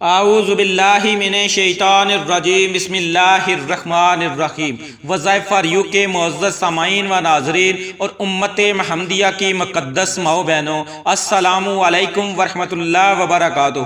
اعوذ باللہ من الشیطان الرجیم بسم اللہ الرحمن الرحیم۔ وظائف فار یو کے معزز سامعین و ناظرین اور امت محمدیہ کی مقدس ماؤ بہنوں، السلام علیکم ورحمۃ اللہ وبرکاتہ۔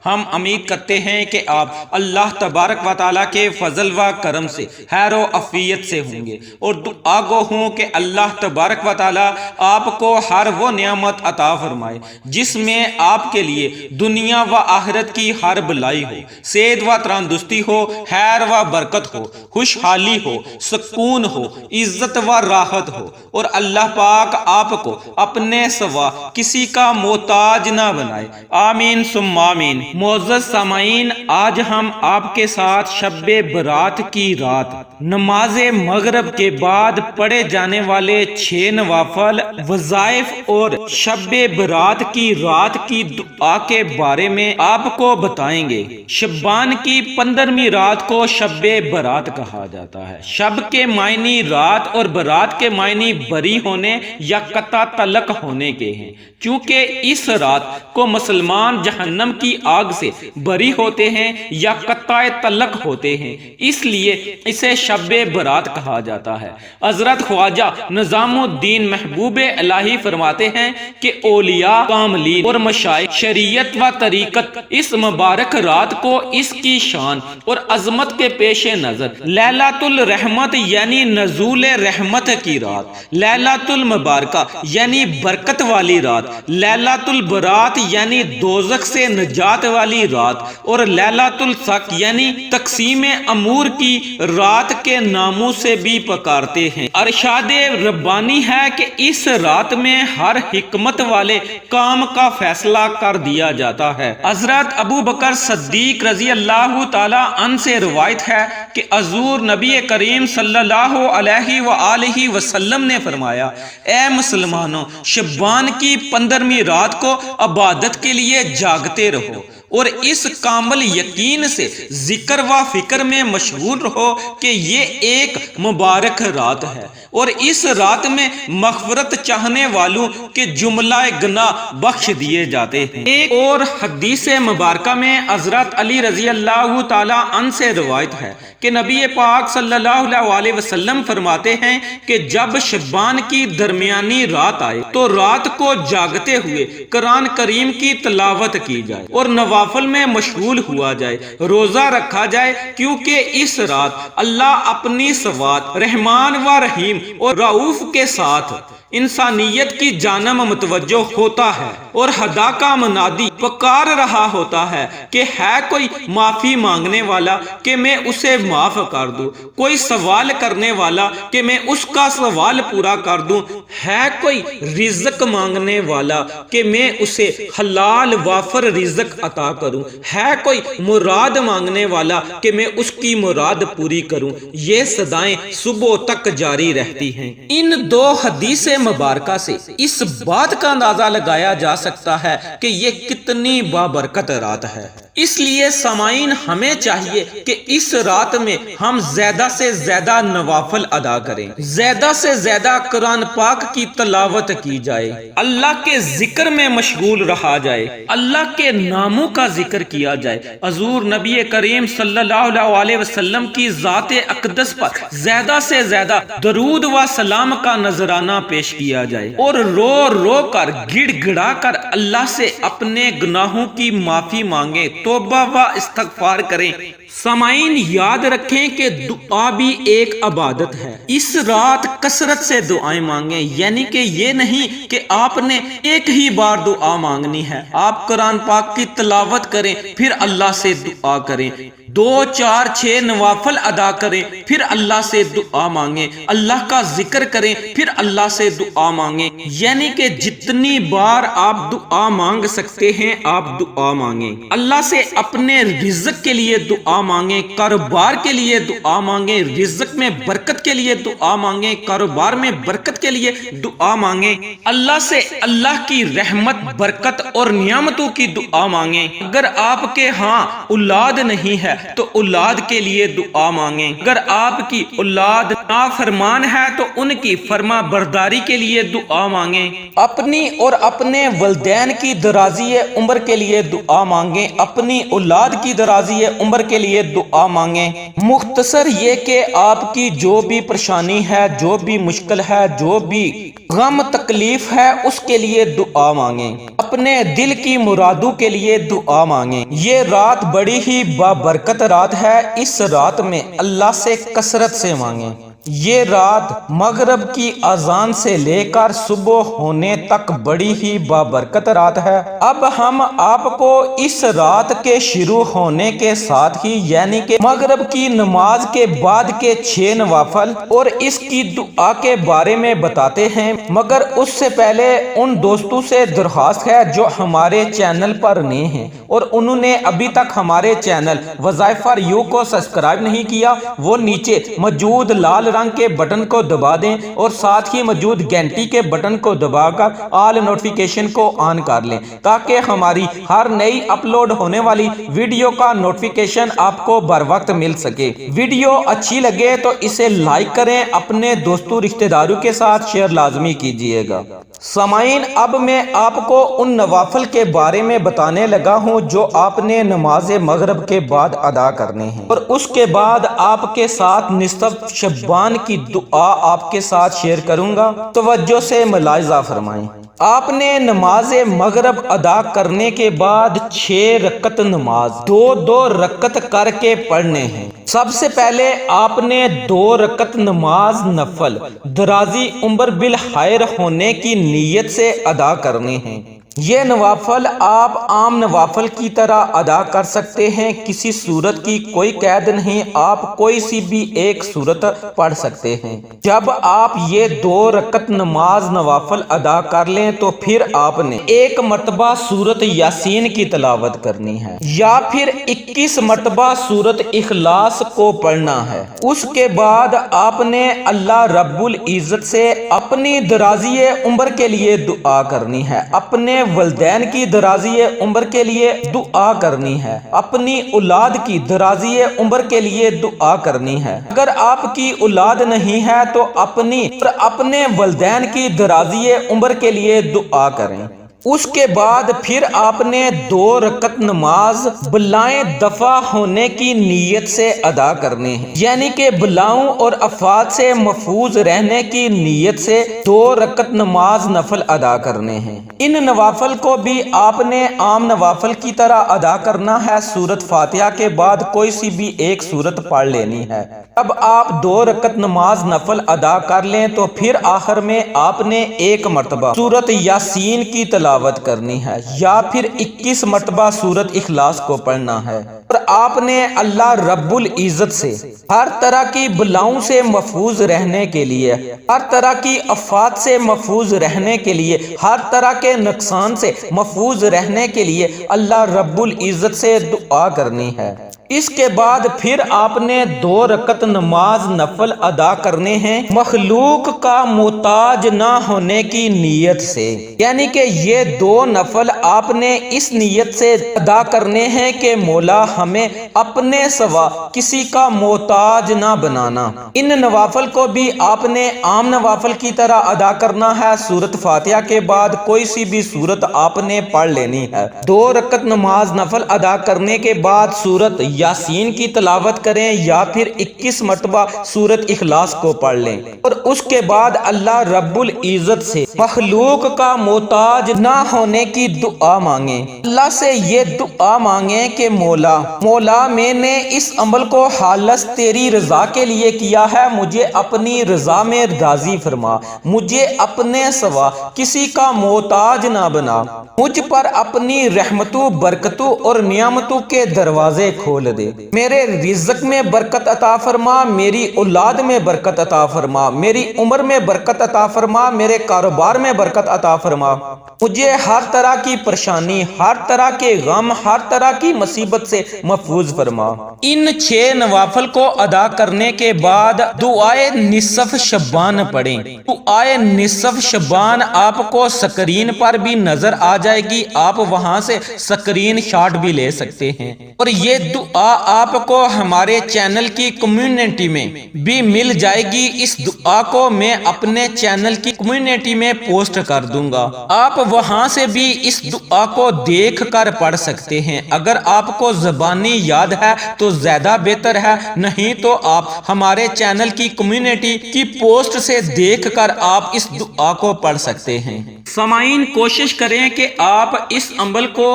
ہم امید کرتے ہیں کہ آپ اللہ تبارک و تعالیٰ کے فضل و کرم سے خیر و عافیت سے ہوں گے، اور دعا گو ہوں کہ اللہ تبارک و تعالیٰ آپ کو ہر وہ نعمت عطا فرمائے جس میں آپ کے لیے دنیا و آخرت کی ہر بلائی ہو، صحت و تندرستی ہو، خیر و برکت ہو، خوشحالی ہو، سکون ہو، عزت و راحت ہو، اور اللہ پاک آپ کو اپنے سوا کسی کا محتاج نہ بنائے، آمین ثم آمین۔ معزز سامعین، آج ہم آپ کے ساتھ شب برات کی رات نماز مغرب کے بعد پڑھے جانے والے 6 نوافل وظائف اور شب برات کی رات کی دعا کے بارے میں آپ کو بتائیں گے۔ شبان کی 15ویں رات کو شب برات کہا جاتا ہے۔ شب کے معنی رات اور برات کے معنی بری ہونے یا قطع تعلق ہونے کے ہیں، چونکہ اس رات کو مسلمان جہنم کی آگ سے بری ہوتے ہیں یا قطع تعلق ہوتے ہیں، اس لیے اسے شب برات کہا جاتا ہے۔ حضرت خواجہ نظام الدین محبوب الہی فرماتے ہیں کہ اولیاء کاملین اور مشائخ شریعت و طریقت اس مبارک رات کو اس کی شان اور عظمت کے پیش نظر لیلۃ الرحمت یعنی نزول رحمت کی رات، لیلۃ المبارکہ یعنی برکت والی رات، لیلۃ البرات یعنی دوزخ سے نجات والی رات، اور لیلۃ الصق یعنی تقسیم امور کی رات کے ناموں سے بھی پکارتے ہیں۔ ارشاد ربانی ہے کہ اس رات میں ہر حکمت والے کام کا فیصلہ کر دیا جاتا ہے۔ حضرت ابو بکر صدیق رضی اللہ تعالی عنہ سے روایت ہے کہ حضور نبی کریم صلی اللہ علیہ وآلہ وسلم نے فرمایا، اے مسلمانوں، شبان کی 15ویں رات کو عبادت کے لیے جاگتے رہو اور اس کامل یقین سے ذکر و فکر میں مشغول رہو کہ یہ ایک مبارک رات ہے، اور اس رات میں مغفرت چاہنے والوں کے جملہ گناہ بخش دیے جاتے ہیں۔ ایک اور حدیث مبارکہ میں حضرت علی رضی اللہ تعالی عنہ سے روایت ہے کہ نبی پاک صلی اللہ علیہ وسلم فرماتے ہیں کہ جب شبان کی درمیانی رات آئے تو رات کو جاگتے ہوئے قرآن کریم کی تلاوت کی جائے اور نوافل میں مشغول ہوا جائے، روزہ رکھا جائے، کیونکہ اس رات اللہ اپنی صفات رحمان و رحیم اور رؤوف کے ساتھ انسانیت کی جانب متوجہ ہوتا ہے، اور خدا کا منادی پکار رہا ہوتا ہے کہ ہے کوئی معافی مانگنے والا کہ میں اسے معاف کر دوں، کوئی سوال کرنے والا کہ میں اس کا سوال پورا کر دوں، ہے کوئی رزق مانگنے والا کہ میں اسے حلال وافر رزق عطا کروں، ہے کوئی مراد مانگنے والا کہ میں اس کی مراد پوری کروں۔ یہ صدائیں صبح تک جاری رہتی ہیں۔ ان دو حدیث مبارکہ سے اس بات کا اندازہ لگایا جا سکتا ہے کہ یہ کتنی بابرکت رات ہے۔ اس لیے سامعین، ہمیں چاہیے کہ اس رات میں ہم زیادہ سے زیادہ نوافل ادا کریں، زیادہ سے زیادہ قرآن پاک کی تلاوت کی جائے، اللہ کے ذکر میں مشغول رہا جائے، اللہ کے ناموں کا ذکر کیا جائے، حضور نبی کریم صلی اللہ علیہ وسلم کی ذات اقدس پر زیادہ سے زیادہ درود و سلام کا نذرانہ پیش کیا جائے، اور رو رو کر گڑ گڑا کر اللہ سے اپنے گناہوں کی معافی مانگے، توبہ و استغفار کریں۔ سامعین، یاد رکھیں کہ دعا بھی ایک عبادت ہے۔ اس رات کثرت سے دعائیں مانگیں، یعنی کہ یہ نہیں کہ آپ نے ایک ہی بار دعا مانگنی ہے۔ آپ قرآن پاک کی تلاوت کریں، پھر اللہ سے دعا کریں، 2 4 6 نوافل ادا کریں، پھر اللہ سے دعا مانگیں، اللہ کا ذکر کریں، پھر اللہ سے دعا مانگیں، یعنی کہ جتنی بار آپ دعا مانگ سکتے ہیں آپ دعا مانگیں۔ اللہ سے اپنے رزق کے لیے دعا مانگیں، کاروبار کے لیے دعا مانگیں، رزق میں برکت کے لیے دعا مانگیں، کاروبار میں برکت کے لیے دعا مانگیں، اللہ سے اللہ کی رحمت، برکت اور نعمتوں کی دعا مانگیں۔ اگر آپ کے ہاں اولاد نہیں ہے تو اولاد کے لیے دعا مانگیں۔ اگر آپ کی اولاد نافرمان ہے تو ان کی فرما برداری کے لیے دعا مانگیں۔ اپنی اور اپنے والدین کی درازی عمر کے لیے دعا مانگیں، اپنی اولاد کی درازی عمر کے لیے دعا مانگیں۔ مختصر یہ کہ آپ کی جو بھی پریشانی ہے، جو بھی مشکل ہے، جو بھی غم تکلیف ہے، اس کے لیے دعا مانگیں۔ اپنے دل کی مرادوں کے لیے دعا مانگیں۔ یہ رات بڑی ہی بابرکت رات ہے، اس رات میں اللہ سے کثرت سے مانگیں۔ یہ رات مغرب کی اذان سے لے کر صبح ہونے تک بڑی ہی بابرکت رات ہے۔ اب ہم آپ کو اس رات کے شروع ہونے کے ساتھ ہی یعنی کہ مغرب کی نماز کے بعد کے 6 نوافل اور اس کی دعا کے بارے میں بتاتے ہیں، مگر اس سے پہلے ان دوستوں سے درخواست ہے جو ہمارے چینل پر نئے ہیں اور انہوں نے ابھی تک ہمارے چینل وظائف فار یو کو سبسکرائب نہیں کیا، وہ نیچے موجود لال رنگ کے بٹن کو دبا دیں اور ساتھ ہی موجود گھنٹی کے بٹن کو دبا کر آل نوٹیفیکیشن کو آن کر لیں تاکہ ہماری ہر نئی اپلوڈ ہونے والی ویڈیو کا نوٹیفیکیشن آپ کو بر وقت مل سکے۔ ویڈیو اچھی لگے تو اسے لائک کریں، اپنے دوستوں رشتہ داروں کے ساتھ شیئر لازمی کیجئے گا۔ سامعین، اب میں آپ کو ان نوافل کے بارے میں بتانے لگا ہوں جو آپ نے نماز مغرب کے بعد ادا کرنے ہیں، اور اس کے بعد آپ کے ساتھ نصف شعبان کی دعا آپ کے ساتھ شیئر کروں گا، توجہ سے ملاحظہ فرمائیں۔ آپ نے نماز مغرب ادا کرنے کے بعد 6 رکعت نماز 2 رکعت کر کے پڑھنے ہیں۔ سب سے پہلے آپ نے 2 رکعت نماز نفل درازی عمر بالخیر ہونے کی نیت سے ادا کرنے ہیں۔ یہ نوافل آپ عام نوافل کی طرح ادا کر سکتے ہیں، کسی صورت کی کوئی قید نہیں، آپ کوئی سی بھی ایک صورت پڑھ سکتے ہیں۔ جب آپ یہ 2 رکعت نماز نوافل ادا کر لیں تو پھر آپ نے 1 مرتبہ سورت یاسین کی تلاوت کرنی ہے یا پھر 21 مرتبہ سورت اخلاص کو پڑھنا ہے۔ اس کے بعد آپ نے اللہ رب العزت سے اپنی درازی عمر کے لیے دعا کرنی ہے، اپنے والدین کی درازی عمر کے لیے دعا کرنی ہے، اپنی اولاد کی درازی عمر کے لیے دعا کرنی ہے۔ اگر آپ کی اولاد نہیں ہے تو اپنے والدین کی درازی عمر کے لیے دعا کریں۔ اس کے بعد پھر آپ نے 2 رکعت نماز بلائیں دفع ہونے کی نیت سے ادا کرنے ہیں، یعنی کہ بلاؤں اور آفات سے محفوظ رہنے کی نیت سے 2 رکعت نماز نفل ادا کرنے ہیں۔ ان نوافل کو بھی آپ نے عام نوافل کی طرح ادا کرنا ہے، سورت فاتحہ کے بعد کوئی سی بھی ایک سورت پڑھ لینی ہے۔ اب آپ 2 رکعت نماز نفل ادا کر لیں تو پھر آخر میں آپ نے 1 مرتبہ سورت یاسین کی تلاوت کرنی ہے یا پھر 21 مرتبہ سورت اخلاص کو پڑھنا ہے، اور آپ نے اللہ رب العزت سے ہر طرح کی بلاؤں سے محفوظ رہنے کے لیے، ہر طرح کی آفات سے محفوظ رہنے کے لیے، ہر طرح کے نقصان سے محفوظ رہنے کے لیے اللہ رب العزت سے دعا کرنی ہے۔ اس کے بعد پھر آپ نے 2 رکعت نماز نفل ادا کرنے ہیں مخلوق کا محتاج نہ ہونے کی نیت سے، یعنی کہ یہ 2 نفل آپ نے اس نیت سے ادا کرنے ہیں کہ مولا ہمیں اپنے سوا کسی کا محتاج نہ بنانا۔ ان نوافل کو بھی آپ نے عام نوافل کی طرح ادا کرنا ہے، سورت فاتحہ کے بعد کوئی سی بھی سورت آپ نے پڑھ لینی ہے۔ 2 رکعت نماز نفل ادا کرنے کے بعد سورت یاسین کی تلاوت کریں یا پھر 21 مرتبہ سورت اخلاص کو پڑھ لیں، اور اس کے بعد اللہ رب العزت سے مخلوق کا محتاج نہ ہونے کی دعا مانگیں۔ اللہ سے یہ دعا مانگیں کہ مولا میں نے اس عمل کو خالص تیری رضا کے لیے کیا ہے، مجھے اپنی رضا میں راضی فرما، مجھے اپنے سوا کسی کا محتاج نہ بنا، مجھ پر اپنی رحمتوں برکتوں اور نعمتوں کے دروازے کھول دے، میرے رزق میں برکت عطا فرما، میری اولاد میں برکت عطا فرما، میری عمر میں برکت عطا فرما، میرے کاروبار میں برکت عطا فرما، مجھے ہر طرح کی پریشانی، ہر طرح کے غم، ہر طرح کی مصیبت سے محفوظ فرما۔ ان 6 نوافل کو ادا کرنے کے بعد دعائے نصف شعبان پڑھیں۔ دعائے نصف شعبان آپ کو سکرین پر بھی نظر آ جائے گی، آپ وہاں سے سکرین شاٹ بھی لے سکتے ہیں، اور یہ دعا دعا آپ کو ہمارے چینل کی کمیونٹی میں بھی مل جائے گی۔ اس دعا کو میں اپنے چینل کی کمیونٹی میں پوسٹ کر دوں گا، آپ وہاں سے بھی اس دعا کو دیکھ کر پڑھ سکتے ہیں۔ اگر آپ کو زبانی یاد ہے تو زیادہ بہتر ہے، نہیں تو آپ ہمارے چینل کی کمیونٹی کی پوسٹ سے دیکھ کر آپ اس دعا کو پڑھ سکتے ہیں۔ سامعین، کوشش کریں کہ آپ اس عمل کو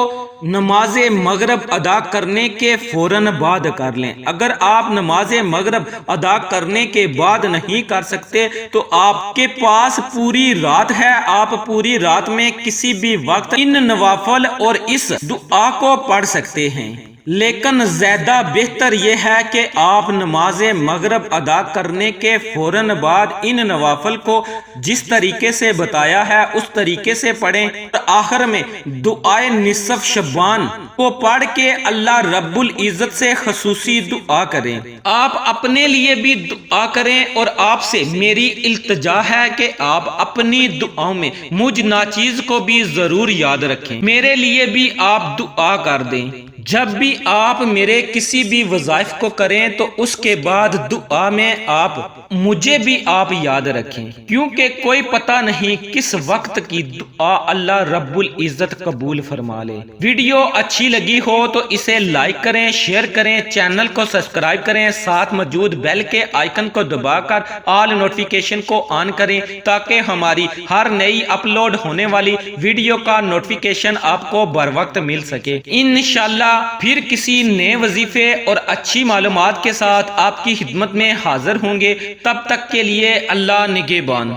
نماز مغرب ادا کرنے کے فوراً بعد کر لیں۔ اگر آپ نماز مغرب ادا کرنے کے بعد نہیں کر سکتے تو آپ کے پاس پوری رات ہے، آپ پوری رات میں کسی بھی وقت ان نوافل اور اس دعا کو پڑھ سکتے ہیں، لیکن زیادہ بہتر یہ ہے کہ آپ نماز مغرب ادا کرنے کے فوراً بعد ان نوافل کو جس طریقے سے بتایا ہے اس طریقے سے پڑھیں، اور آخر میں دعائے نصف شعبان کو پڑھ کے اللہ رب العزت سے خصوصی دعا کریں۔ آپ اپنے لیے بھی دعا کریں، اور آپ سے میری التجا ہے کہ آپ اپنی دعاؤں میں مجھ ناچیز کو بھی ضرور یاد رکھیں۔ میرے لیے بھی آپ دعا کر دیں۔ جب بھی آپ میرے کسی بھی وظائف کو کریں تو اس کے بعد دعا میں آپ مجھے بھی آپ یاد رکھیں، کیونکہ کوئی پتہ نہیں کس وقت کی دعا اللہ رب العزت قبول فرما لے۔ ویڈیو اچھی لگی ہو تو اسے لائک کریں، شیئر کریں، چینل کو سبسکرائب کریں، ساتھ موجود بیل کے آئیکن کو دبا کر آل نوٹیفیکیشن کو آن کریں تاکہ ہماری ہر نئی اپلوڈ ہونے والی ویڈیو کا نوٹیفیکیشن آپ کو بر وقت مل سکے۔ انشاءاللہ پھر کسی نئے وظیفے اور اچھی معلومات کے ساتھ آپ کی خدمت میں حاضر ہوں گے۔ تب تک کے لیے اللہ نگہبان۔